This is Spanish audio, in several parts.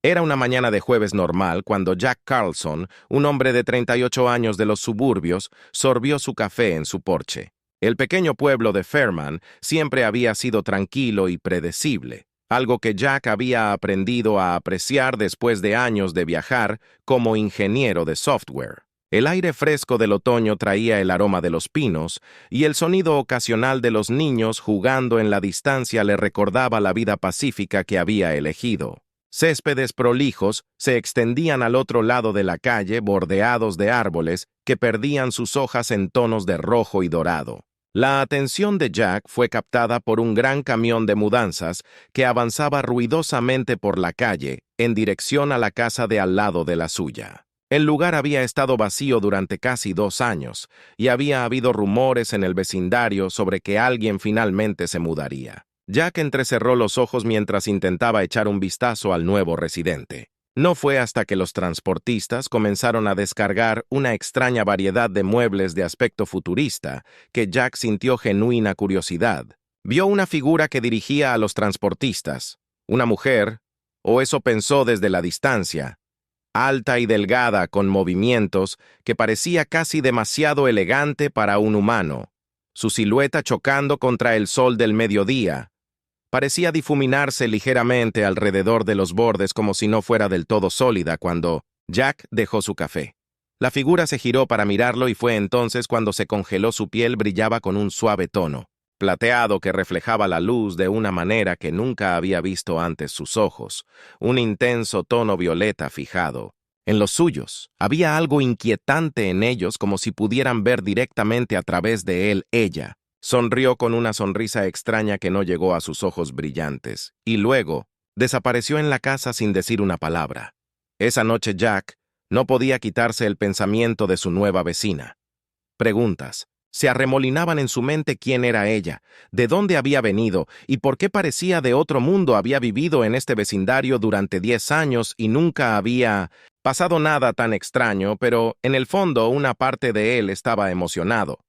Era una mañana de jueves normal cuando Jack Carlson, un hombre de 38 años de los suburbios, sorbió su café en su porche. El pequeño pueblo de Fairman siempre había sido tranquilo y predecible, algo que Jack había aprendido a apreciar después de años de viajar como ingeniero de software. El aire fresco del otoño traía el aroma de los pinos, y el sonido ocasional de los niños jugando en la distancia le recordaba la vida pacífica que había elegido. Céspedes prolijos se extendían al otro lado de la calle, bordeados de árboles que perdían sus hojas en tonos de rojo y dorado. La atención de Jack fue captada por un gran camión de mudanzas que avanzaba ruidosamente por la calle en dirección a la casa de al lado de la suya. El lugar había estado vacío durante casi 2 años, y había habido rumores en el vecindario sobre que alguien finalmente se mudaría. Jack entrecerró los ojos mientras intentaba echar un vistazo al nuevo residente. No fue hasta que los transportistas comenzaron a descargar una extraña variedad de muebles de aspecto futurista que Jack sintió genuina curiosidad. Vio una figura que dirigía a los transportistas, una mujer, o eso pensó desde la distancia, alta y delgada con movimientos que parecía casi demasiado elegante para un humano. Su silueta chocando contra el sol del mediodía parecía difuminarse ligeramente alrededor de los bordes como si no fuera del todo sólida cuando Jack dejó su café. La figura se giró para mirarlo y fue entonces cuando se congeló. Su piel brillaba con un suave tono plateado que reflejaba la luz de una manera que nunca había visto antes sus ojos, un intenso tono violeta fijado. En los suyos, había algo inquietante en ellos como si pudieran ver directamente a través de él ella. Sonrió con una sonrisa extraña que no llegó a sus ojos brillantes, y luego desapareció en la casa sin decir una palabra. Esa noche Jack no podía quitarse el pensamiento de su nueva vecina. Preguntas se arremolinaban en su mente: quién era ella, de dónde había venido y por qué parecía de otro mundo. Había vivido en este vecindario durante 10 años y nunca había pasado nada tan extraño, pero en el fondo una parte de él estaba emocionado.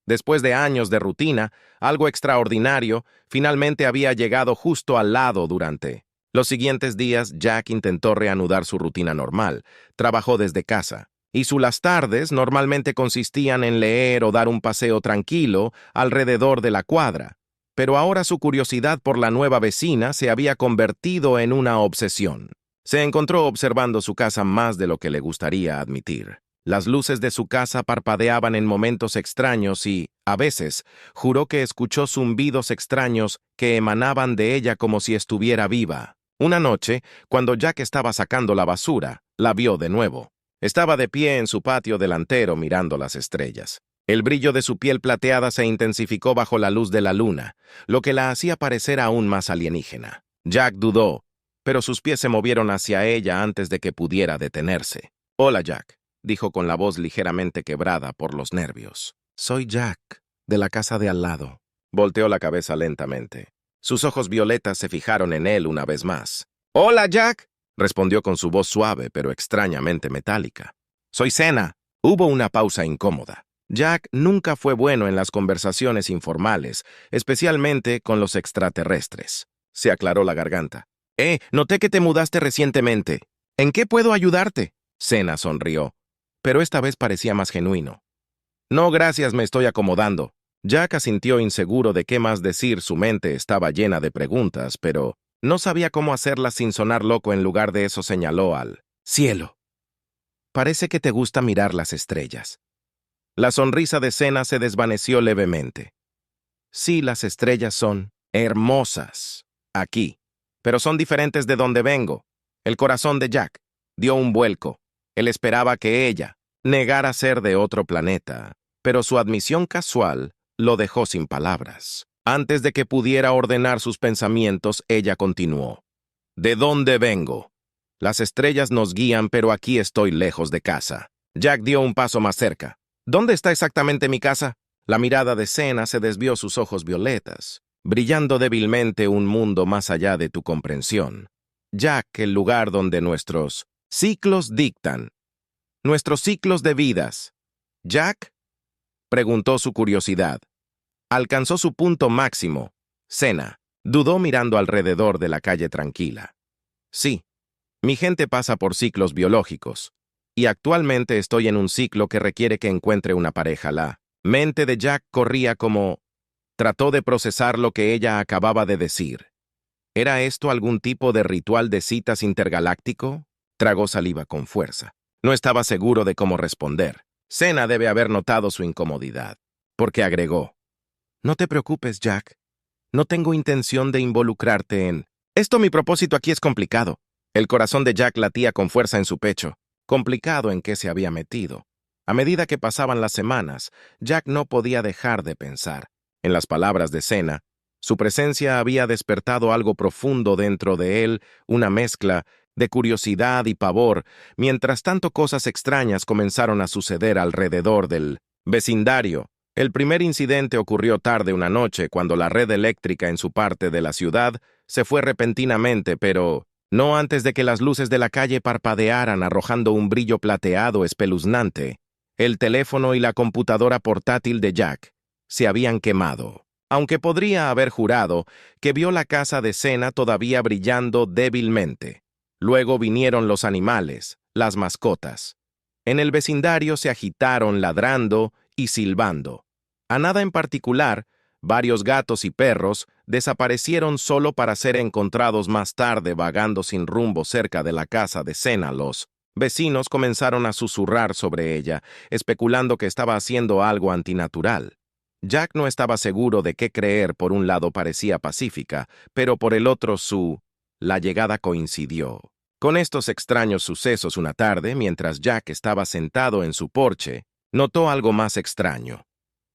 Después de años de rutina, algo extraordinario finalmente había llegado justo al lado. Durante los siguientes días, Jack intentó reanudar su rutina normal. Trabajó desde casa, y las tardes normalmente consistían en leer o dar un paseo tranquilo alrededor de la cuadra. Pero ahora su curiosidad por la nueva vecina se había convertido en una obsesión. Se encontró observando su casa más de lo que le gustaría admitir. Las luces de su casa parpadeaban en momentos extraños y, a veces, juró que escuchó zumbidos extraños que emanaban de ella como si estuviera viva. Una noche, cuando Jack estaba sacando la basura, la vio de nuevo. Estaba de pie en su patio delantero mirando las estrellas. El brillo de su piel plateada se intensificó bajo la luz de la luna, lo que la hacía parecer aún más alienígena. Jack dudó, pero sus pies se movieron hacia ella antes de que pudiera detenerse. «Hola, Jack», dijo con la voz ligeramente quebrada por los nervios. «Soy Jack, de la casa de al lado». Volteó la cabeza lentamente. Sus ojos violetas se fijaron en él una vez más. «Hola, Jack», respondió con su voz suave pero extrañamente metálica. «Soy Sena». Hubo una pausa incómoda. Jack nunca fue bueno en las conversaciones informales, especialmente con los extraterrestres. Se aclaró la garganta. Noté que te mudaste recientemente. ¿En qué puedo ayudarte?» Sena sonrió, pero esta vez parecía más genuino. «No, gracias, me estoy acomodando». Jack asintió, inseguro de qué más decir. Su mente estaba llena de preguntas, pero no sabía cómo hacerlas sin sonar loco. En lugar de eso señaló al cielo. «Parece que te gusta mirar las estrellas». La sonrisa de Sena se desvaneció levemente. «Sí, las estrellas son hermosas aquí, pero son diferentes de donde vengo». El corazón de Jack dio un vuelco. Él esperaba que ella negara ser de otro planeta, pero su admisión casual lo dejó sin palabras. Antes de que pudiera ordenar sus pensamientos, ella continuó. «¿De dónde vengo? Las estrellas nos guían, pero aquí estoy lejos de casa». Jack dio un paso más cerca. «¿Dónde está exactamente mi casa?» La mirada de Sena se desvió, sus ojos violetas, brillando débilmente. «Un mundo más allá de tu comprensión. Jack, el lugar donde nuestros ciclos dictan. Nuestros ciclos de vidas». «¿Jack?», preguntó su curiosidad. Alcanzó su punto máximo. Sena dudó mirando alrededor de la calle tranquila. «Sí, Mi gente pasa por ciclos biológicos, y actualmente estoy en un ciclo que requiere que encuentre una pareja. La mente de Jack corría como... Trató de procesar lo que ella acababa de decir. ¿Era esto algún tipo de ritual de citas intergaláctico? Tragó saliva con fuerza. No estaba seguro de cómo responder. Senna debe haber notado su incomodidad, porque agregó: No te preocupes, Jack. No tengo intención de involucrarte en... Mi propósito aquí es complicado. El corazón de Jack latía con fuerza en su pecho. Complicado en qué se había metido. A medida que pasaban las semanas, Jack no podía dejar de pensar. En las palabras de Senna, su presencia había despertado algo profundo dentro de él, una mezcla de curiosidad y pavor, mientras tanto cosas extrañas comenzaron a suceder alrededor del vecindario. El primer incidente ocurrió tarde una noche cuando la red eléctrica en su parte de la ciudad se fue repentinamente, pero no antes de que las luces de la calle parpadearan arrojando un brillo plateado espeluznante. El teléfono y la computadora portátil de Jack se habían quemado, aunque podría haber jurado que vio la casa de Senna todavía brillando débilmente. Luego vinieron los animales, las mascotas. En el vecindario se agitaron ladrando y silbando. A nada en particular, varios gatos y perros desaparecieron solo para ser encontrados más tarde vagando sin rumbo cerca de la casa de Senna. Los vecinos comenzaron a susurrar sobre ella, especulando que estaba haciendo algo antinatural. Jack no estaba seguro de qué creer. Por un lado parecía pacífica, pero por el otro la llegada coincidió con estos extraños sucesos. Una tarde, mientras Jack estaba sentado en su porche, notó algo más extraño.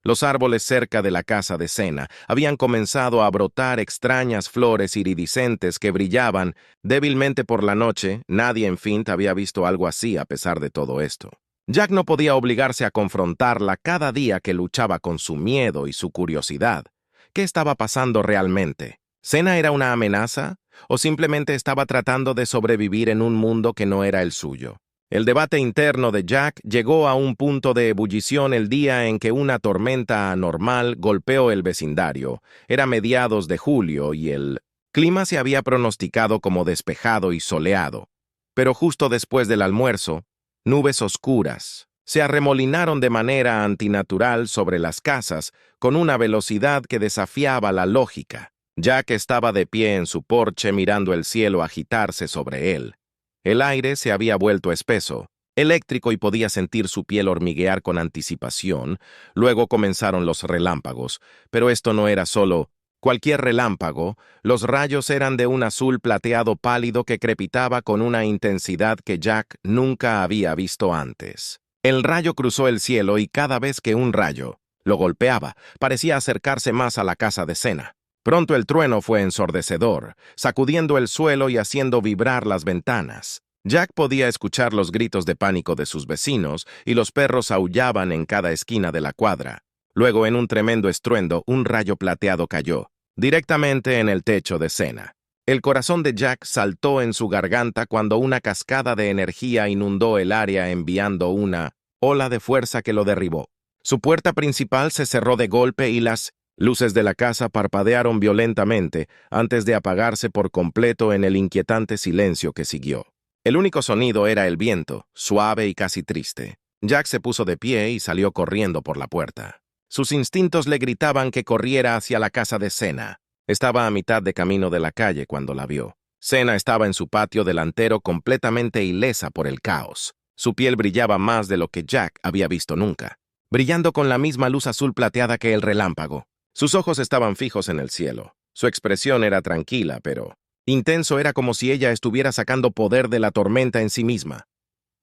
Los árboles cerca de la casa de Senna habían comenzado a brotar extrañas flores iridiscentes que brillaban débilmente por la noche. Nadie en Fint había visto algo así a pesar de todo esto. Jack no podía obligarse a confrontarla cada día que luchaba con su miedo y su curiosidad. ¿Qué estaba pasando realmente? ¿Senna era una amenaza? ¿O simplemente estaba tratando de sobrevivir en un mundo que no era el suyo? El debate interno de Jack llegó a un punto de ebullición el día en que una tormenta anormal golpeó el vecindario. Era mediados de julio y el clima se había pronosticado como despejado y soleado. Pero justo después del almuerzo, nubes oscuras se arremolinaron de manera antinatural sobre las casas con una velocidad que desafiaba la lógica. Jack estaba de pie en su porche mirando el cielo agitarse sobre él. El aire se había vuelto espeso, eléctrico, y podía sentir su piel hormiguear con anticipación. Luego comenzaron los relámpagos, pero esto no era solo cualquier relámpago. Los rayos eran de un azul plateado pálido que crepitaba con una intensidad que Jack nunca había visto antes. El rayo cruzó el cielo y cada vez que un rayo lo golpeaba, parecía acercarse más a la casa de Senna. Pronto el trueno fue ensordecedor, sacudiendo el suelo y haciendo vibrar las ventanas. Jack podía escuchar los gritos de pánico de sus vecinos y los perros aullaban en cada esquina de la cuadra. Luego, en un tremendo estruendo, un rayo plateado cayó directamente en el techo de Senna. El corazón de Jack saltó en su garganta cuando una cascada de energía inundó el área enviando una ola de fuerza que lo derribó. Su puerta principal se cerró de golpe y las luces de la casa parpadearon violentamente antes de apagarse por completo en el inquietante silencio que siguió. El único sonido era el viento, suave y casi triste. Jack se puso de pie y salió corriendo por la puerta. Sus instintos le gritaban que corriera hacia la casa de Senna. Estaba a mitad de camino de la calle cuando la vio. Senna estaba en su patio delantero completamente ilesa por el caos. Su piel brillaba más de lo que Jack había visto nunca, brillando con la misma luz azul plateada que el relámpago. Sus ojos estaban fijos en el cielo. Su expresión era tranquila, pero intenso. Era como si ella estuviera sacando poder de la tormenta en sí misma.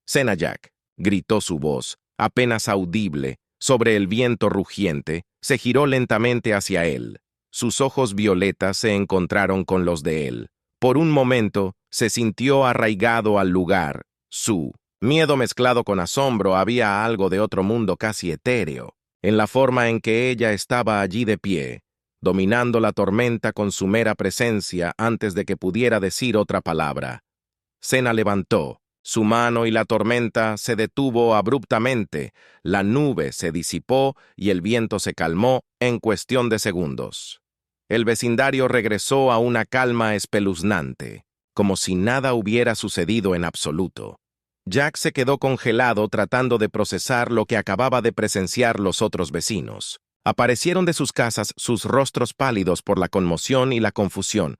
«Senna, Jack», gritó su voz, apenas audible, sobre el viento rugiente. Se giró lentamente hacia él. Sus ojos violetas se encontraron con los de él. Por un momento, se sintió arraigado al lugar. Su miedo mezclado con asombro. Había algo de otro mundo casi etéreo en la forma en que ella estaba allí de pie, dominando la tormenta con su mera presencia antes de que pudiera decir otra palabra. Senna levantó su mano y la tormenta se detuvo abruptamente, la nube se disipó y el viento se calmó en cuestión de segundos. El vecindario regresó a una calma espeluznante. como si nada hubiera sucedido en absoluto. Jack se quedó congelado tratando de procesar lo que acababa de presenciar los otros vecinos. Aparecieron de sus casas sus rostros pálidos por la conmoción y la confusión.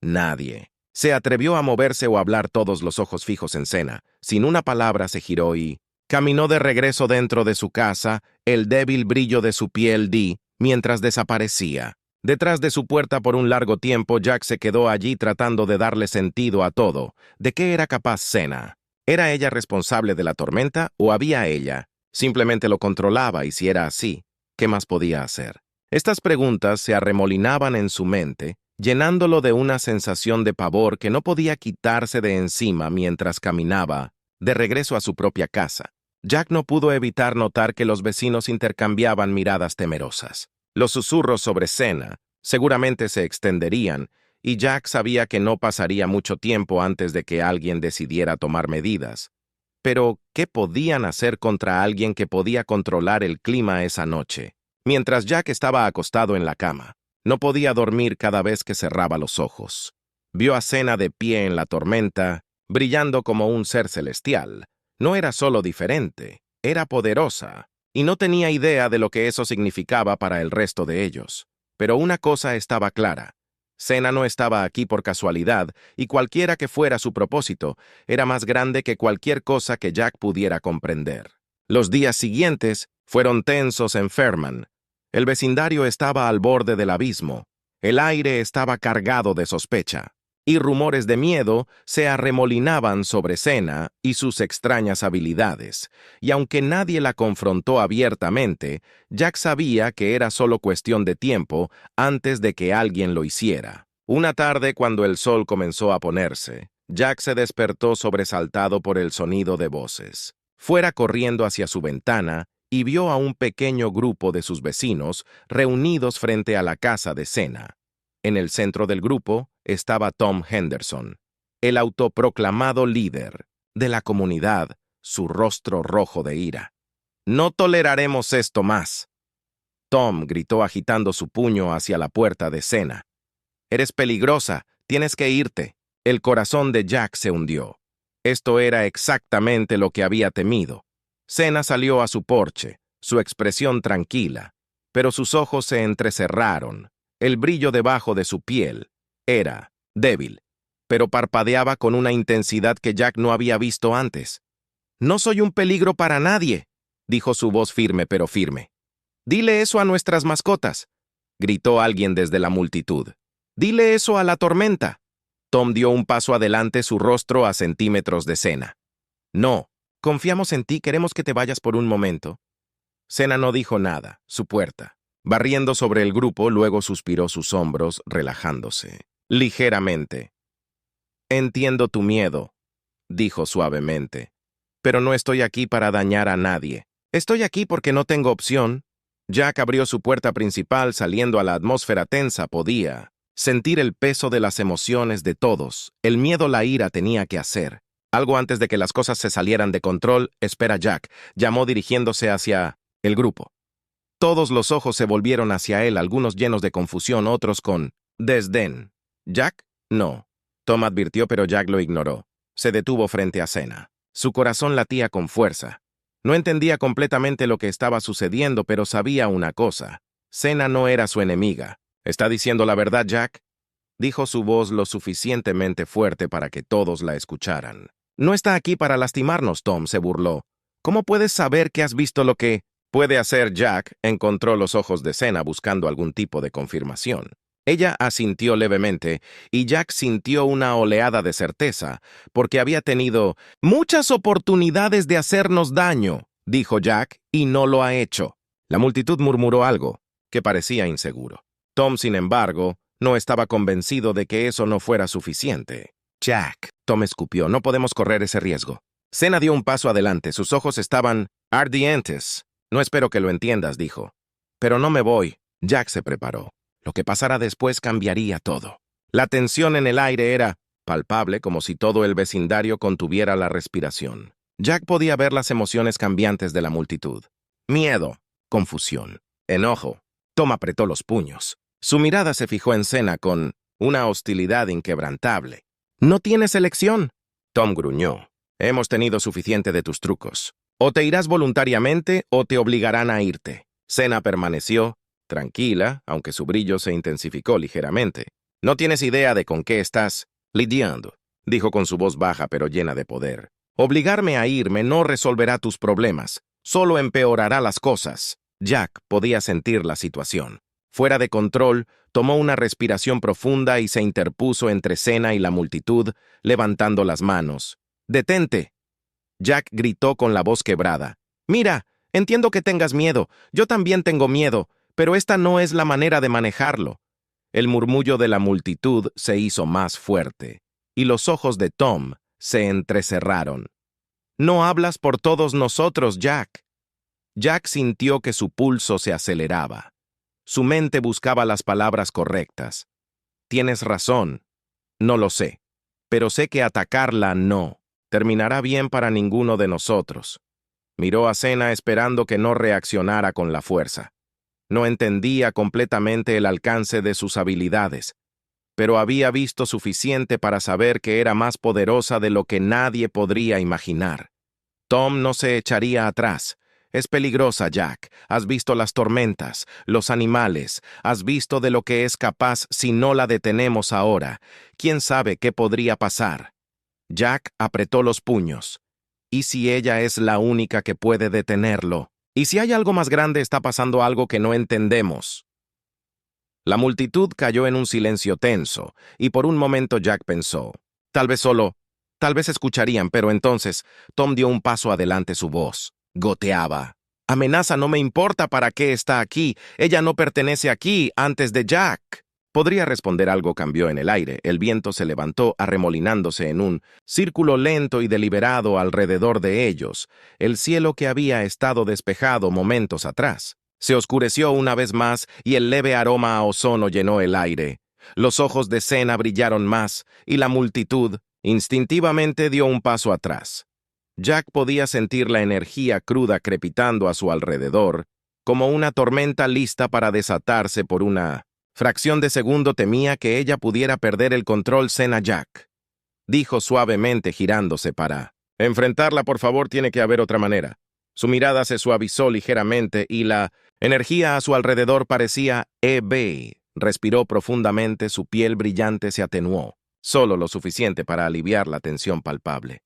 Nadie se atrevió a moverse o hablar, todos los ojos fijos en Senna. Sin una palabra se giró y caminó de regreso dentro de su casa, el débil brillo de su piel mientras desaparecía. Detrás de su puerta por un largo tiempo, Jack se quedó allí tratando de darle sentido a todo. ¿De qué era capaz Senna? ¿Era ella responsable de la tormenta o había ella? Simplemente lo controlaba, y si era así, ¿qué más podía hacer? Estas preguntas se arremolinaban en su mente, llenándolo de una sensación de pavor que no podía quitarse de encima mientras caminaba de regreso a su propia casa. Jack no pudo evitar notar que los vecinos intercambiaban miradas temerosas. Los susurros sobre Senna seguramente se extenderían, y Jack sabía que no pasaría mucho tiempo antes de que alguien decidiera tomar medidas. Pero, ¿qué podían hacer contra alguien que podía controlar el clima esa noche? Mientras Jack estaba acostado en la cama, no podía dormir cada vez que cerraba los ojos. Vio a Senna de pie en la tormenta, brillando como un ser celestial. No era solo diferente, era poderosa, y no tenía idea de lo que eso significaba para el resto de ellos. Pero una cosa estaba clara. Senna no estaba aquí por casualidad, y cualquiera que fuera su propósito, era más grande que cualquier cosa que Jack pudiera comprender. Los días siguientes fueron tensos en Fairman. El vecindario estaba al borde del abismo. El aire estaba cargado de sospecha, y rumores de miedo se arremolinaban sobre Senna y sus extrañas habilidades. Y aunque nadie la confrontó abiertamente, Jack sabía que era solo cuestión de tiempo antes de que alguien lo hiciera. Una tarde, cuando el sol comenzó a ponerse, Jack se despertó sobresaltado por el sonido de voces. Fuera corriendo hacia su ventana y vio a un pequeño grupo de sus vecinos reunidos frente a la casa de Senna. En el centro del grupo estaba Tom Henderson, el autoproclamado líder de la comunidad, su rostro rojo de ira. «No toleraremos esto más», Tom gritó agitando su puño hacia la puerta de Senna. «Eres peligrosa, tienes que irte». El corazón de Jack se hundió. Esto era exactamente lo que había temido. Senna salió a su porche, su expresión tranquila, pero sus ojos se entrecerraron. El brillo debajo de su piel era débil, pero parpadeaba con una intensidad que Jack no había visto antes. «No soy un peligro para nadie», dijo su voz firme pero firme. «Dile eso a nuestras mascotas», gritó alguien desde la multitud. «Dile eso a la tormenta». Tom dio un paso adelante, su rostro a centímetros de Senna. «No, confiamos en ti, queremos que te vayas por un momento». Senna no dijo nada, su puerta. Barriendo sobre el grupo, luego suspiró sus hombros, relajándose ligeramente. «Entiendo tu miedo», dijo suavemente, «pero no estoy aquí para dañar a nadie. Estoy aquí porque no tengo opción». Jack abrió su puerta principal, saliendo a la atmósfera tensa. Podía sentir el peso de las emociones de todos. El miedo, la ira, tenía que hacer algo antes de que las cosas se salieran de control. «Espera, Jack», llamó dirigiéndose hacia el grupo. Todos los ojos se volvieron hacia él, algunos llenos de confusión, otros con desdén. «¿Jack?» «No», Tom advirtió, pero Jack lo ignoró. Se detuvo frente a Senna. Su corazón latía con fuerza. No entendía completamente lo que estaba sucediendo, pero sabía una cosa. Senna no era su enemiga. «¿Está diciendo la verdad, Jack?», dijo su voz lo suficientemente fuerte para que todos la escucharan. «No está aquí para lastimarnos», Tom se burló. «¿Cómo puedes saber que has visto lo que puede hacer?» Jack encontró los ojos de Senna buscando algún tipo de confirmación. Ella asintió levemente, y Jack sintió una oleada de certeza, porque había tenido muchas oportunidades de hacernos daño, dijo Jack, y no lo ha hecho. La multitud murmuró algo que parecía inseguro. Tom, sin embargo, no estaba convencido de que eso no fuera suficiente. «Jack», Tom escupió, «no podemos correr ese riesgo». Senna dio un paso adelante, sus ojos estaban ardientes. «No espero que lo entiendas», dijo. «Pero no me voy». Jack se preparó. Lo que pasara después cambiaría todo. La tensión en el aire era palpable, como si todo el vecindario contuviera la respiración. Jack podía ver las emociones cambiantes de la multitud. Miedo, confusión, enojo. Tom apretó los puños. Su mirada se fijó en Senna con una hostilidad inquebrantable. No tienes elección. Tom gruñó. Hemos tenido suficiente de tus trucos. O te irás voluntariamente o te obligarán a irte. Senna permaneció, tranquila, aunque su brillo se intensificó ligeramente. No tienes idea de con qué estás lidiando, dijo con su voz baja pero llena de poder. Obligarme a irme no resolverá tus problemas, solo empeorará las cosas. Jack podía sentir la situación. Fuera de control, tomó una respiración profunda y se interpuso entre Senna y la multitud, levantando las manos. ¡Detente! Jack gritó con la voz quebrada. Mira, entiendo que tengas miedo, yo también tengo miedo, pero esta no es la manera de manejarlo. El murmullo de la multitud se hizo más fuerte, y los ojos de Tom se entrecerraron. No hablas por todos nosotros, Jack. Jack sintió que su pulso se aceleraba. Su mente buscaba las palabras correctas. Tienes razón. No lo sé. Pero sé que atacarla no terminará bien para ninguno de nosotros. Miró a Senna esperando que no reaccionara con la fuerza. No entendía completamente el alcance de sus habilidades, pero había visto suficiente para saber que era más poderosa de lo que nadie podría imaginar. Tom no se echaría atrás. Es peligrosa, Jack. Has visto las tormentas, los animales, has visto de lo que es capaz si no la detenemos ahora. ¿Quién sabe qué podría pasar? Jack apretó los puños. ¿Y si ella es la única que puede detenerlo? ¿Y si hay algo más grande, está pasando algo que no entendemos? La multitud cayó en un silencio tenso, y por un momento Jack pensó, tal vez escucharían, pero entonces Tom dio un paso adelante, su voz goteaba. Amenaza no me importa para qué está aquí, ella no pertenece aquí antes de Jack. Podría responder algo, cambió en el aire, el viento se levantó arremolinándose en un círculo lento y deliberado alrededor de ellos, el cielo que había estado despejado momentos atrás. Se oscureció una vez más y el leve aroma a ozono llenó el aire. Los ojos de Senna brillaron más y la multitud instintivamente dio un paso atrás. Jack podía sentir la energía cruda crepitando a su alrededor, como una tormenta lista para desatarse por una fracción de segundo. Temía que ella pudiera perder el control. Senna, Jack, dijo suavemente girándose para enfrentarla. Por favor, tiene que haber otra manera. Su mirada se suavizó ligeramente y la energía a su alrededor parecía Respiró profundamente, su piel brillante se atenuó, solo lo suficiente para aliviar la tensión palpable.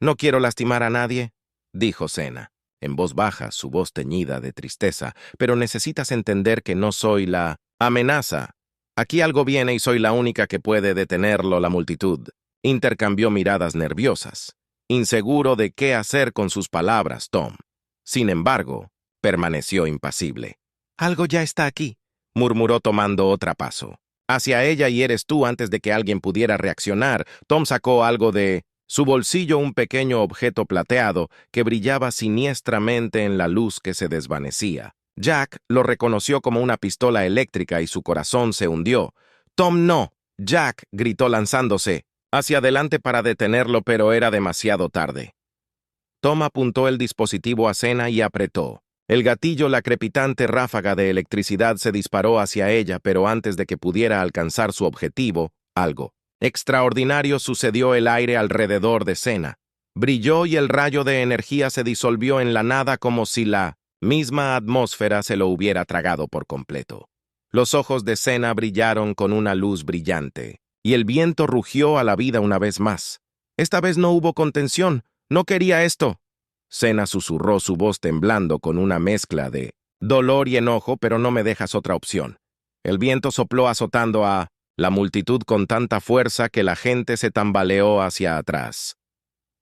No quiero lastimar a nadie, dijo Senna, en voz baja, su voz teñida de tristeza, pero necesitas entender que no soy la amenaza. Aquí algo viene y soy la única que puede detenerlo. La multitud intercambió miradas nerviosas, inseguro de qué hacer con sus palabras. Tom, sin embargo, permaneció impasible. Algo ya está aquí, murmuró tomando otro paso hacia ella, y eres tú. Antes de que alguien pudiera reaccionar, Tom sacó algo de su bolsillo, un pequeño objeto plateado que brillaba siniestramente en la luz que se desvanecía. Jack lo reconoció como una pistola eléctrica y su corazón se hundió. Tom, no. Jack gritó lanzándose hacia adelante para detenerlo, pero era demasiado tarde. Tom apuntó el dispositivo a Senna y apretó el gatillo. La crepitante ráfaga de electricidad se disparó hacia ella, pero antes de que pudiera alcanzar su objetivo, algo extraordinario sucedió. El aire alrededor de Senna brilló y el rayo de energía se disolvió en la nada, como si la misma atmósfera se lo hubiera tragado por completo. Los ojos de Senna brillaron con una luz brillante, y el viento rugió a la vida una vez más. Esta vez no hubo contención. No quería esto. Senna susurró, su voz temblando con una mezcla de dolor y enojo. Pero no me dejas otra opción. El viento sopló azotando a la multitud con tanta fuerza que la gente se tambaleó hacia atrás.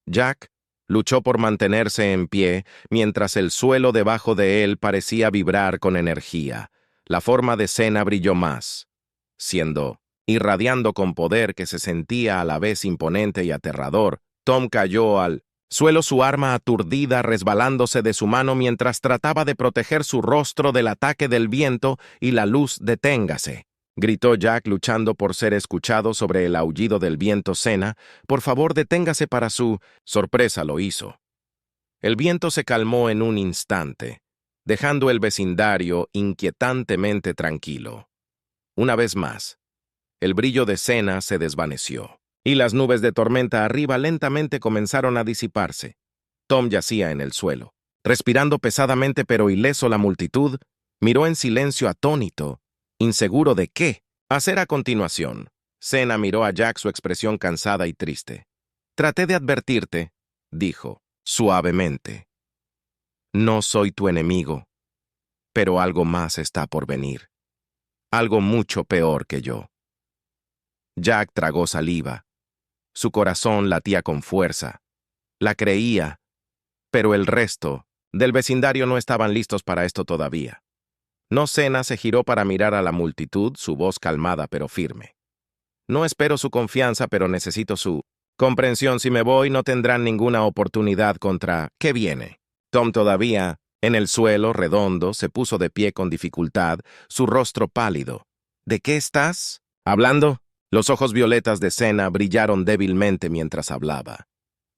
Jack luchó por mantenerse en pie, mientras el suelo debajo de él parecía vibrar con energía. La forma de Senna brilló más, irradiando con poder que se sentía a la vez imponente y aterrador. Tom cayó al suelo, su arma aturdida resbalándose de su mano mientras trataba de proteger su rostro del ataque del viento y la luz. Deténgase, gritó Jack, luchando por ser escuchado sobre el aullido del viento. Senna, por favor, deténgase. Para su sorpresa lo hizo. El viento se calmó en un instante, dejando el vecindario inquietantemente tranquilo. Una vez más, el brillo de Senna se desvaneció, y las nubes de tormenta arriba lentamente comenzaron a disiparse. Tom yacía en el suelo, respirando pesadamente pero ileso. La multitud miró en silencio atónito, inseguro de qué hacer a continuación. Cena miró a Jack, su expresión cansada y triste. «Traté de advertirte», dijo, suavemente. «No soy tu enemigo, pero algo más está por venir. Algo mucho peor que yo». Jack tragó saliva. Su corazón latía con fuerza. La creía, pero el resto del vecindario no estaban listos para esto todavía. No. Cena se giró para mirar a la multitud, su voz calmada pero firme. «No espero su confianza, pero necesito su comprensión. Si me voy, no tendrán ninguna oportunidad contra ¿qué viene?». Tom, todavía en el suelo, redondo, se puso de pie con dificultad, su rostro pálido. «¿De qué estás hablando?». Los ojos violetas de Cena brillaron débilmente mientras hablaba.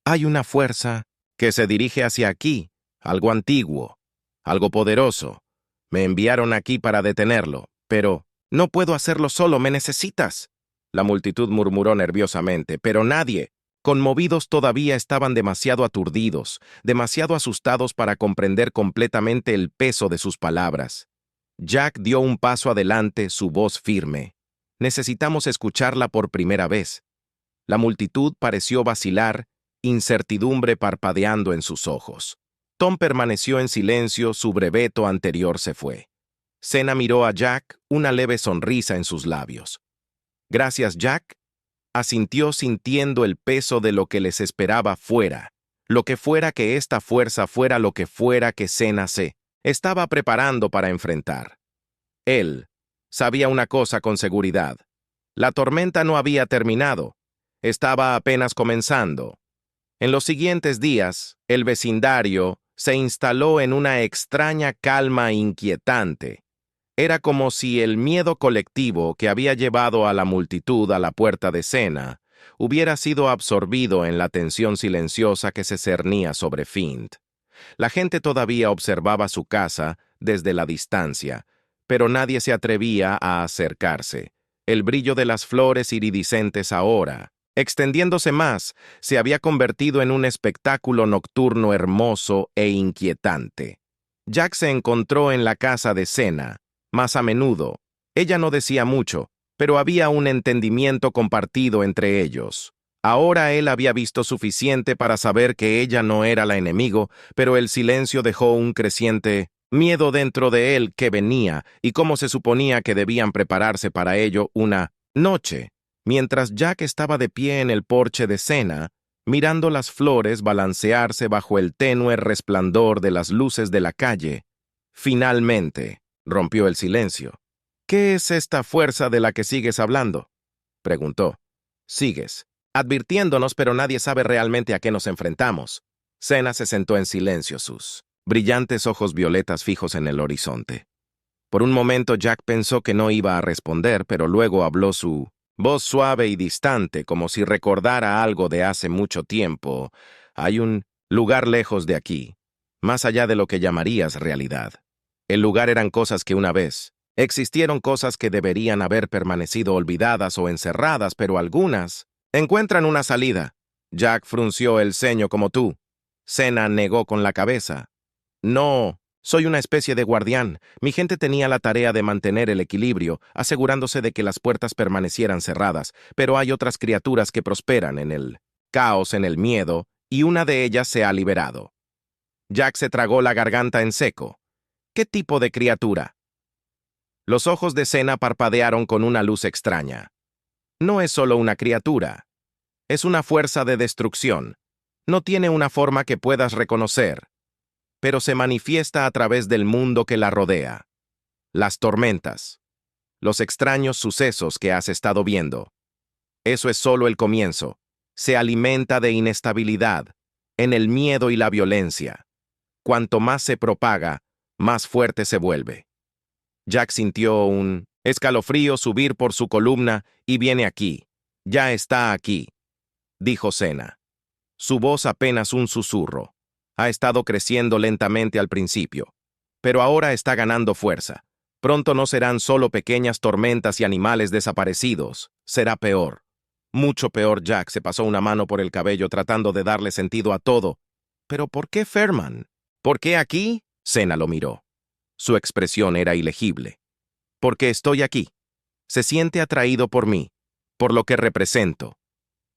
«Hay una fuerza que se dirige hacia aquí, algo antiguo, algo poderoso. Me enviaron aquí para detenerlo, pero no puedo hacerlo solo, me necesitas». La multitud murmuró nerviosamente, pero nadie, conmovidos todavía, estaban demasiado aturdidos, demasiado asustados para comprender completamente el peso de sus palabras. Jack dio un paso adelante, su voz firme. «Necesitamos escucharla por primera vez». La multitud pareció vacilar, incertidumbre parpadeando en sus ojos. Tom permaneció en silencio, su breveto anterior se fue. Cena miró a Jack, una leve sonrisa en sus labios. «Gracias, Jack», asintió, sintiendo el peso de lo que les esperaba fuera. Lo que fuera que esta fuerza fuera, lo que fuera que Cena se estaba preparando para enfrentar. Él sabía una cosa con seguridad. La tormenta no había terminado. Estaba apenas comenzando. En los siguientes días, el vecindario se instaló en una extraña calma inquietante. Era como si el miedo colectivo que había llevado a la multitud a la puerta de Cena hubiera sido absorbido en la tensión silenciosa que se cernía sobre Find. La gente todavía observaba su casa desde la distancia, pero nadie se atrevía a acercarse. El brillo de las flores iridiscentes ahora, extendiéndose más, se había convertido en un espectáculo nocturno hermoso e inquietante. Jack se encontró en la casa de Cena más a menudo. Ella no decía mucho, pero había un entendimiento compartido entre ellos. Ahora él había visto suficiente para saber que ella no era la enemigo, pero el silencio dejó un creciente miedo dentro de él que venía, y cómo se suponía que debían prepararse para ello una noche. Mientras Jack estaba de pie en el porche de Cena, mirando las flores balancearse bajo el tenue resplandor de las luces de la calle, finalmente rompió el silencio. «¿Qué es esta fuerza de la que sigues hablando?», preguntó. «Sigues advirtiéndonos, pero nadie sabe realmente a qué nos enfrentamos». Cena se sentó en silencio, sus brillantes ojos violetas fijos en el horizonte. Por un momento Jack pensó que no iba a responder, pero luego habló, su voz suave y distante, como si recordara algo de hace mucho tiempo. «Hay un lugar lejos de aquí, más allá de lo que llamarías realidad. El lugar eran cosas que una vez existieron, cosas que deberían haber permanecido olvidadas o encerradas, pero algunas encuentran una salida». Jack frunció el ceño. «Como tú». Cena negó con la cabeza. «No, soy una especie de guardián. Mi gente tenía la tarea de mantener el equilibrio, asegurándose de que las puertas permanecieran cerradas, pero hay otras criaturas que prosperan en el caos, en el miedo, y una de ellas se ha liberado». Jack se tragó la garganta en seco. «¿Qué tipo de criatura?». Los ojos de Cena parpadearon con una luz extraña. «No es solo una criatura. Es una fuerza de destrucción. No tiene una forma que puedas reconocer, pero se manifiesta a través del mundo que la rodea. Las tormentas, los extraños sucesos que has estado viendo. Eso es solo el comienzo. Se alimenta de inestabilidad, en el miedo y la violencia. Cuanto más se propaga, más fuerte se vuelve». Jack sintió un escalofrío subir por su columna. «Y viene aquí. Ya está aquí», dijo Cena. Su voz apenas un susurro. «Ha estado creciendo lentamente al principio, pero ahora está ganando fuerza. Pronto no serán solo pequeñas tormentas y animales desaparecidos. Será peor. Mucho peor, Jack se pasó una mano por el cabello tratando de darle sentido a todo. ¿Pero por qué Fairman? ¿Por qué aquí? Senna lo miró. Su expresión era ilegible. Porque estoy aquí. Se siente atraído por mí, por lo que represento.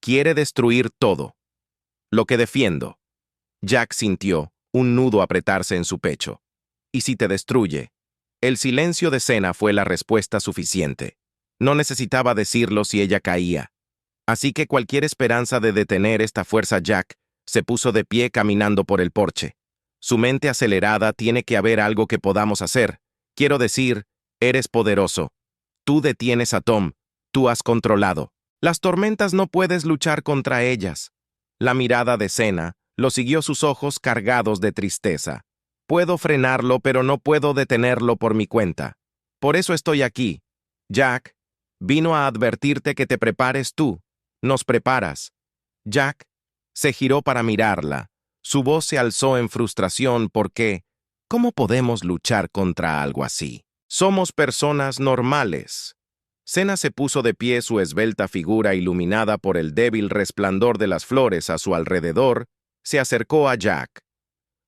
Quiere destruir todo. Lo que defiendo. Jack sintió un nudo apretarse en su pecho. ¿Y si te destruye? El silencio de Senna fue la respuesta suficiente. No necesitaba decirlo si ella caía. Así que cualquier esperanza de detener esta fuerza, Jack se puso de pie caminando por el porche. Su mente acelerada, tiene que haber algo que podamos hacer. Quiero decir, eres poderoso. Tú detienes a Tom. Tú has controlado. Las tormentas no puedes luchar contra ellas. La mirada de Senna lo siguió, sus ojos cargados de tristeza. Puedo frenarlo, pero no puedo detenerlo por mi cuenta. Por eso estoy aquí. Jack, vino a advertirte que te prepares tú. Nos preparas. Jack se giró para mirarla. Su voz se alzó en frustración porque, ¿cómo podemos luchar contra algo así? Somos personas normales. Senna se puso de pie, su esbelta figura iluminada por el débil resplandor de las flores a su alrededor, se acercó a Jack.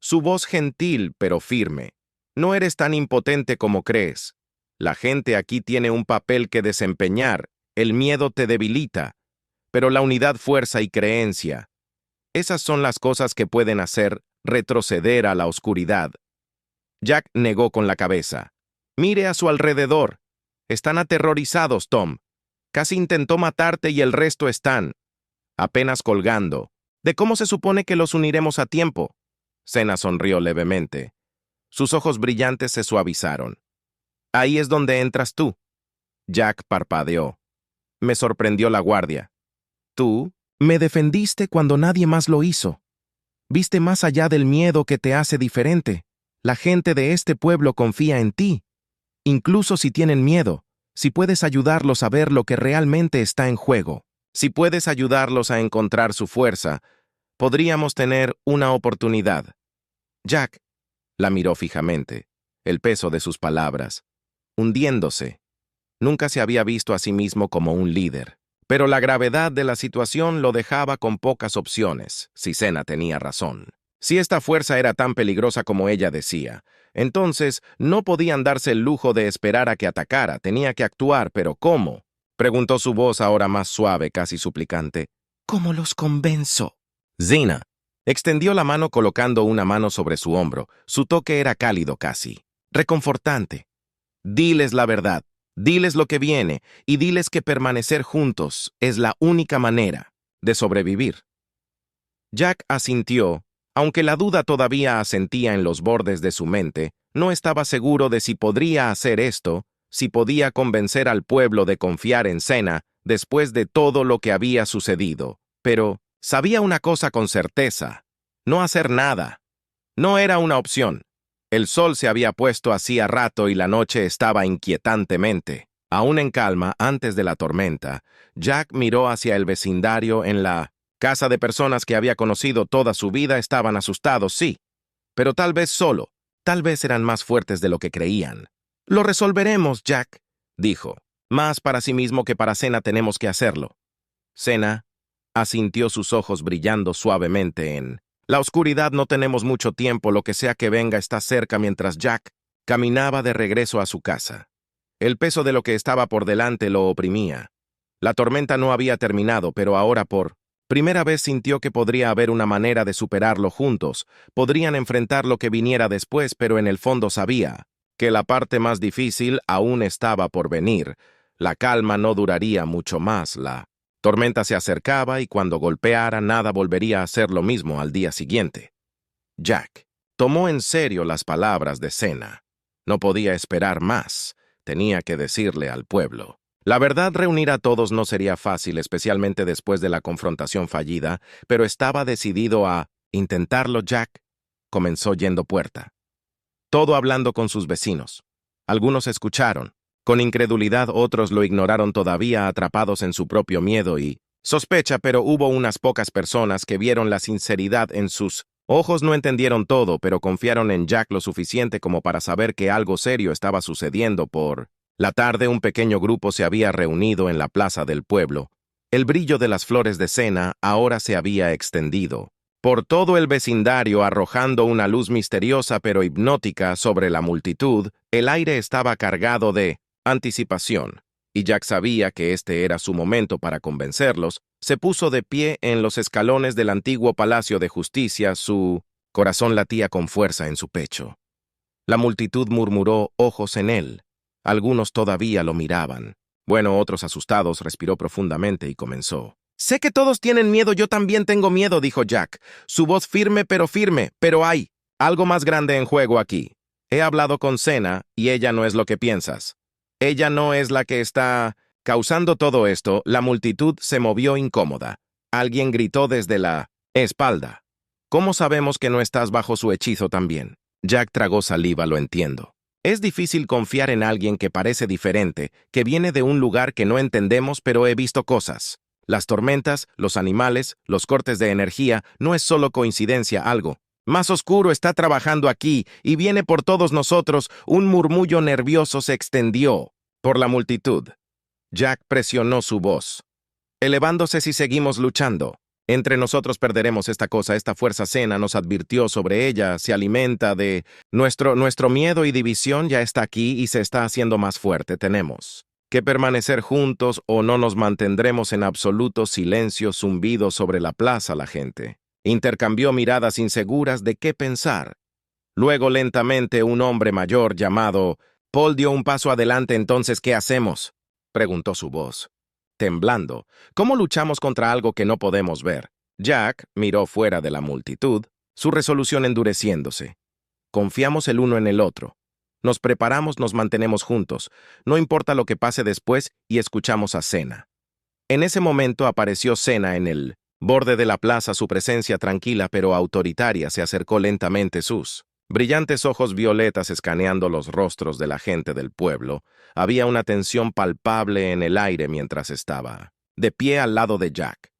Su voz gentil pero firme. No eres tan impotente como crees. La gente aquí tiene un papel que desempeñar. El miedo te debilita. Pero la unidad, fuerza y creencia. Esas son las cosas que pueden hacer retroceder a la oscuridad. Jack negó con la cabeza. Mire a su alrededor. Están aterrorizados, Tom. Casi intentó matarte y el resto están apenas colgando. ¿De cómo se supone que los uniremos a tiempo? Senna sonrió levemente. Sus ojos brillantes se suavizaron. Ahí es donde entras tú. Jack parpadeó. Me sorprendió la guardia. Tú me defendiste cuando nadie más lo hizo. Viste más allá del miedo que te hace diferente. La gente de este pueblo confía en ti. Incluso si tienen miedo, si puedes ayudarlos a ver lo que realmente está en juego, si puedes ayudarlos a encontrar su fuerza, podríamos tener una oportunidad. Jack la miró fijamente, el peso de sus palabras, hundiéndose. Nunca se había visto a sí mismo como un líder, pero la gravedad de la situación lo dejaba con pocas opciones, si Senna tenía razón. Si esta fuerza era tan peligrosa como ella decía, entonces no podían darse el lujo de esperar a que atacara, tenía que actuar, pero ¿cómo? Preguntó, su voz ahora más suave, casi suplicante. ¿Cómo los convenzo? Zina extendió la mano colocando una mano sobre su hombro. Su toque era cálido casi, reconfortante. Diles la verdad, diles lo que viene y diles que permanecer juntos es la única manera de sobrevivir. Jack asintió. Aunque la duda todavía asentía en los bordes de su mente, no estaba seguro de si podría hacer esto, si podía convencer al pueblo de confiar en Senna después de todo lo que había sucedido. Pero sabía una cosa con certeza: no hacer nada. No era una opción. El sol se había puesto hacía rato y la noche estaba inquietantemente. Aún en calma, antes de la tormenta, Jack miró hacia el vecindario. En la casa de personas que había conocido toda su vida estaban asustados, sí, pero tal vez solo, tal vez eran más fuertes de lo que creían. Lo resolveremos, Jack, dijo. Más para sí mismo que para Senna tenemos que hacerlo. Senna asintió, sus ojos brillando suavemente en la oscuridad. No tenemos mucho tiempo, lo que sea que venga está cerca. Mientras Jack caminaba de regreso a su casa, el peso de lo que estaba por delante lo oprimía. La tormenta no había terminado, pero ahora por primera vez sintió que podría haber una manera de superarlo juntos. Podrían enfrentar lo que viniera después, pero en el fondo sabía que la parte más difícil aún estaba por venir. La calma no duraría mucho más. La tormenta se acercaba y cuando golpeara nada volvería a ser lo mismo al día siguiente. Jack tomó en serio las palabras de Senna. No podía esperar más. Tenía que decirle al pueblo. La verdad, reunir a todos no sería fácil, especialmente después de la confrontación fallida, pero estaba decidido a intentarlo. Jack comenzó yendo puerta, todo hablando con sus vecinos. Algunos escucharon, con incredulidad, otros lo ignoraron, todavía atrapados en su propio miedo y sospecha, pero hubo unas pocas personas que vieron la sinceridad en sus ojos. No entendieron todo, pero confiaron en Jack lo suficiente como para saber que algo serio estaba sucediendo. Por la tarde, un pequeño grupo se había reunido en la plaza del pueblo. El brillo de las flores de Sena ahora se había extendido por todo el vecindario, arrojando una luz misteriosa pero hipnótica sobre la multitud. El aire estaba cargado de anticipación, y Jack sabía que este era su momento para convencerlos. Se puso de pie en los escalones del antiguo Palacio de Justicia, su corazón latía con fuerza en su pecho. La multitud murmuró ojos en él. Algunos todavía lo miraban. Bueno, otros asustados respiró profundamente y comenzó. «Sé que todos tienen miedo, yo también tengo miedo», dijo Jack. Su voz firme, pero hay algo más grande en juego aquí. He hablado con Sena y ella no es lo que piensas. Ella no es la que está causando todo esto. La multitud se movió incómoda. Alguien gritó desde la espalda. «¿Cómo sabemos que no estás bajo su hechizo también?» Jack tragó saliva, lo entiendo. Es difícil confiar en alguien que parece diferente, que viene de un lugar que no entendemos, pero he visto cosas. Las tormentas, los animales, los cortes de energía, no es solo coincidencia, algo más oscuro está trabajando aquí y viene por todos nosotros. Un murmullo nervioso se extendió por la multitud. Jack presionó su voz, elevándose si seguimos luchando. Entre nosotros perderemos esta cosa, esta fuerza Sena nos advirtió sobre ella, se alimenta de nuestro miedo y división ya está aquí y se está haciendo más fuerte. Tenemos que permanecer juntos o no nos mantendremos en absoluto silencio. Zumbido sobre la plaza. La gente intercambió miradas inseguras de qué pensar. Luego lentamente un hombre mayor llamado Paul dio un paso adelante. «Entonces, ¿qué hacemos?», preguntó su voz, temblando. «¿Cómo luchamos contra algo que no podemos ver?». Jack miró fuera de la multitud, su resolución endureciéndose. «Confiamos el uno en el otro. Nos preparamos, nos mantenemos juntos. No importa lo que pase después», y escuchamos a Sena. En ese momento apareció Sena en el borde de la plaza. Su presencia tranquila pero autoritaria se acercó lentamente, sus brillantes ojos violetas escaneando los rostros de la gente del pueblo. Había una tensión palpable en el aire mientras estaba de pie al lado de Jack.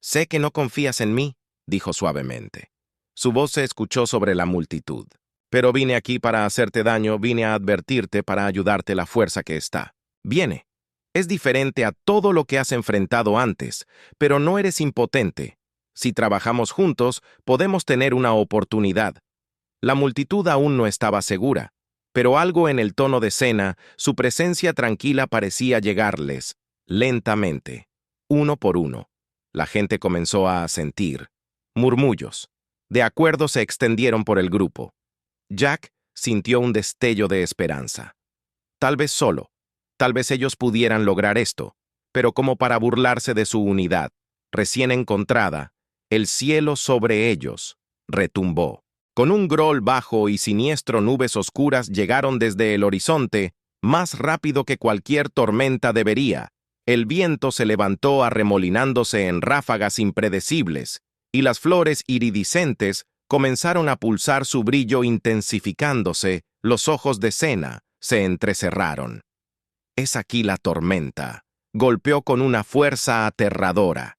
«Sé que no confías en mí», dijo suavemente. Su voz se escuchó sobre la multitud. «Pero vine aquí para hacerte daño, vine a advertirte, para ayudarte. La fuerza que está viene. Es diferente a todo lo que has enfrentado antes, pero no eres impotente. Si trabajamos juntos, podemos tener una oportunidad». La multitud aún no estaba segura, pero algo en el tono de Sena, su presencia tranquila, parecía llegarles lentamente, uno por uno. La gente comenzó a asentir. Murmullos de acuerdo se extendieron por el grupo. Jack sintió un destello de esperanza. Tal vez solo, tal vez ellos pudieran lograr esto, pero como para burlarse de su unidad recién encontrada, el cielo sobre ellos retumbó. Con un grol bajo y siniestro, nubes oscuras llegaron desde el horizonte, más rápido que cualquier tormenta debería. El viento se levantó arremolinándose en ráfagas impredecibles, y las flores iridiscentes comenzaron a pulsar, su brillo intensificándose. Los ojos de Sena se entrecerraron. «Es aquí la tormenta», golpeó con una fuerza aterradora.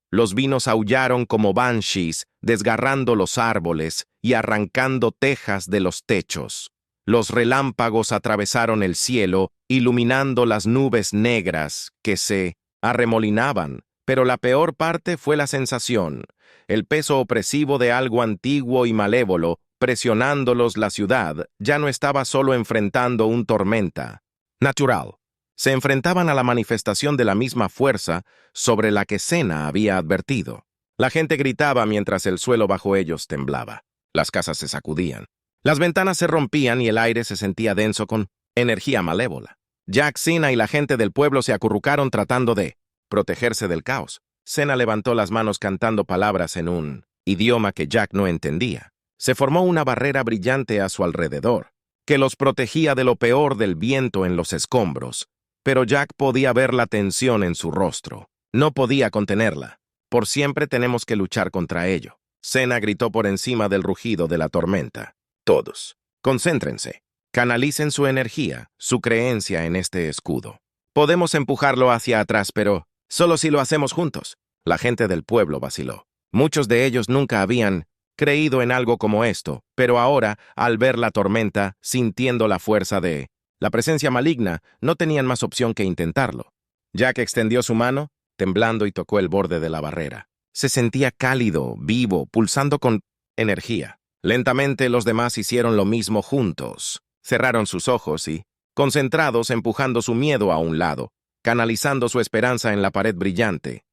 Los vinos aullaron como banshees, desgarrando los árboles y arrancando tejas de los techos. Los relámpagos atravesaron el cielo, iluminando las nubes negras que se arremolinaban, pero la peor parte fue la sensación, el peso opresivo de algo antiguo y malévolo presionándolos. La ciudad ya no estaba solo enfrentando una tormenta natural. Se enfrentaban a la manifestación de la misma fuerza sobre la que Sena había advertido. La gente gritaba mientras el suelo bajo ellos temblaba. Las casas se sacudían. Las ventanas se rompían y el aire se sentía denso con energía malévola. Jack, Sena y la gente del pueblo se acurrucaron tratando de protegerse del caos. Sena levantó las manos cantando palabras en un idioma que Jack no entendía. Se formó una barrera brillante a su alrededor, que los protegía de lo peor del viento en los escombros. Pero Jack podía ver la tensión en su rostro. No podía contenerla. «Por siempre tenemos que luchar contra ello». Sena gritó por encima del rugido de la tormenta. «Todos, concéntrense. Canalicen su energía, su creencia en este escudo. Podemos empujarlo hacia atrás, pero solo si lo hacemos juntos». La gente del pueblo vaciló. Muchos de ellos nunca habían creído en algo como esto, pero ahora, al ver la tormenta, sintiendo la fuerza de la presencia maligna, no tenían más opción que intentarlo. Jack extendió su mano temblando y tocó el borde de la barrera. Se sentía cálido, vivo, pulsando con energía. Lentamente los demás hicieron lo mismo juntos. Cerraron sus ojos y, concentrados, empujando su miedo a un lado, canalizando su esperanza en la pared brillante.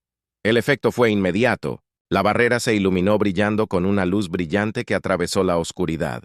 El efecto fue inmediato. La barrera se iluminó brillando con una luz brillante que atravesó la oscuridad.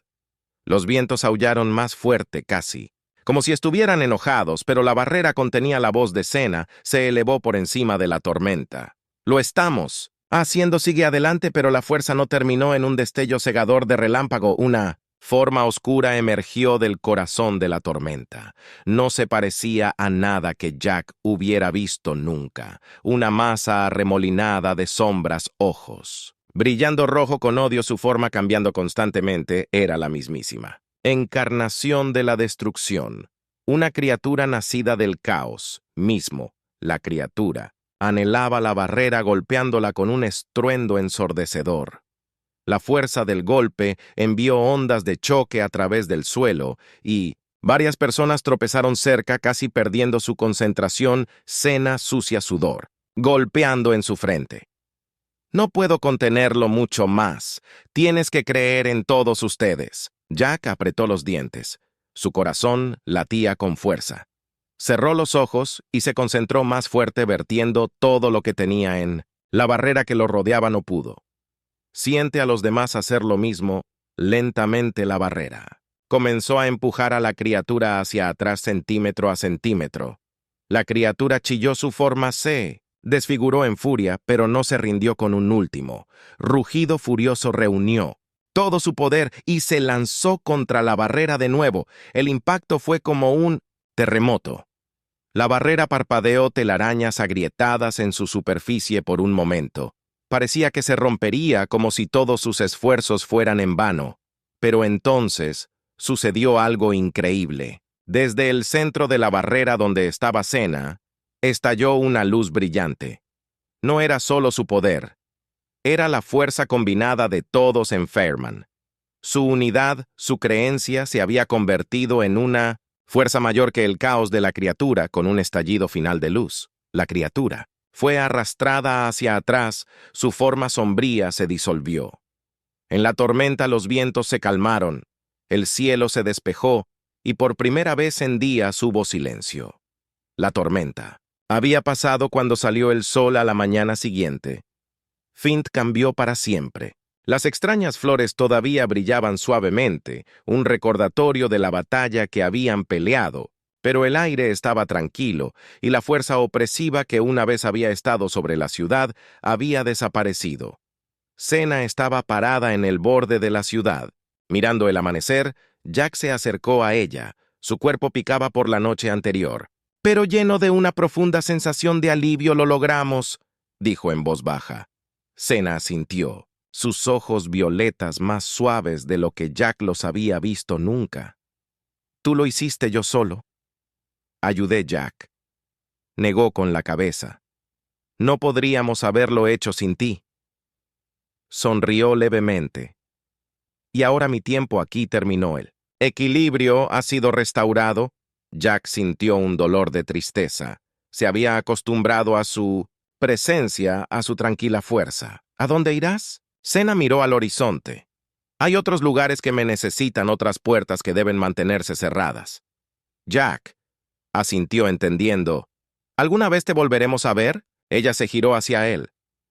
Los vientos aullaron más fuerte casi, como si estuvieran enojados, pero la barrera contenía la voz de Senna, se elevó por encima de la tormenta. «Lo estamos haciendo, sigue adelante», pero la fuerza no terminó en un destello cegador de relámpago. Una forma oscura emergió del corazón de la tormenta. No se parecía a nada que Jack hubiera visto nunca. Una masa arremolinada de sombras, ojos. Brillando rojo con odio, su forma cambiando constantemente, era la mismísima. Encarnación de la destrucción. Una criatura nacida del caos, mismo, la criatura, anhelaba la barrera golpeándola con un estruendo ensordecedor. La fuerza del golpe envió ondas de choque a través del suelo y varias personas tropezaron cerca, casi perdiendo su concentración, Senna sucia sudor, golpeando en su frente. «No puedo contenerlo mucho más. Tienes que creer en todos ustedes». Jack apretó los dientes. Su corazón latía con fuerza. Cerró los ojos y se concentró más fuerte, vertiendo todo lo que tenía en la barrera que lo rodeaba. No pudo. Siente a los demás hacer lo mismo. Lentamente la barrera comenzó a empujar a la criatura hacia atrás centímetro a centímetro. La criatura chilló, su forma se desfiguró en furia, pero no se rindió. Con un último rugido furioso reunió todo su poder y se lanzó contra la barrera de nuevo. El impacto fue como un terremoto. La barrera parpadeó, telarañas agrietadas en su superficie por un momento. Parecía que se rompería, como si todos sus esfuerzos fueran en vano. Pero entonces sucedió algo increíble. Desde el centro de la barrera donde estaba Senna, estalló una luz brillante. No era solo su poder. Era la fuerza combinada de todos en Fairman. Su unidad, su creencia, se había convertido en una fuerza mayor que el caos de la criatura. Con un estallido final de luz, la criatura fue arrastrada hacia atrás, su forma sombría se disolvió. En la tormenta los vientos se calmaron, el cielo se despejó y por primera vez en días hubo silencio. La tormenta había pasado cuando salió el sol a la mañana siguiente. Fint cambió para siempre. Las extrañas flores todavía brillaban suavemente, un recordatorio de la batalla que habían peleado, pero el aire estaba tranquilo y la fuerza opresiva que una vez había estado sobre la ciudad había desaparecido. Senna estaba parada en el borde de la ciudad. Mirando el amanecer, Jack se acercó a ella. Su cuerpo picaba por la noche anterior. «Pero lleno de una profunda sensación de alivio lo logramos», dijo en voz baja. Senna asintió, sus ojos violetas más suaves de lo que Jack los había visto nunca. «Tú lo hiciste, yo solo». «Ayudé, Jack». Negó con la cabeza. «No podríamos haberlo hecho sin ti». Sonrió levemente. «Y ahora mi tiempo aquí terminó. El equilibrio ha sido restaurado». Jack sintió un dolor de tristeza. Se había acostumbrado a su presencia, a su tranquila fuerza. «¿A dónde irás?» Senna miró al horizonte. «Hay otros lugares que me necesitan, otras puertas que deben mantenerse cerradas». Jack asintió entendiendo. «¿Alguna vez te volveremos a ver?» Ella se giró hacia él.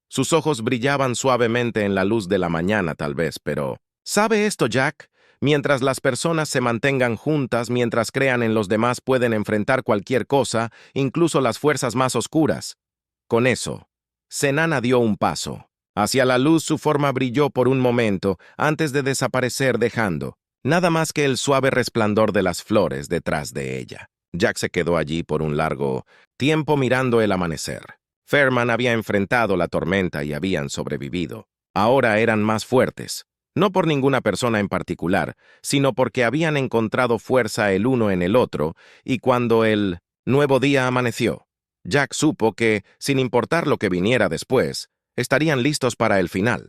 Sus ojos brillaban suavemente en la luz de la mañana, tal vez, pero «¿Sabe esto, Jack? Mientras las personas se mantengan juntas, mientras crean en los demás, pueden enfrentar cualquier cosa, incluso las fuerzas más oscuras». Con eso, Senna dio un paso. Hacia la luz su forma brilló por un momento, antes de desaparecer, dejando nada más que el suave resplandor de las flores detrás de ella. Jack se quedó allí por un largo tiempo mirando el amanecer. Fairman había enfrentado la tormenta y habían sobrevivido. Ahora eran más fuertes, no por ninguna persona en particular, sino porque habían encontrado fuerza el uno en el otro, y cuando el nuevo día amaneció, Jack supo que, sin importar lo que viniera después, estarían listos para el final.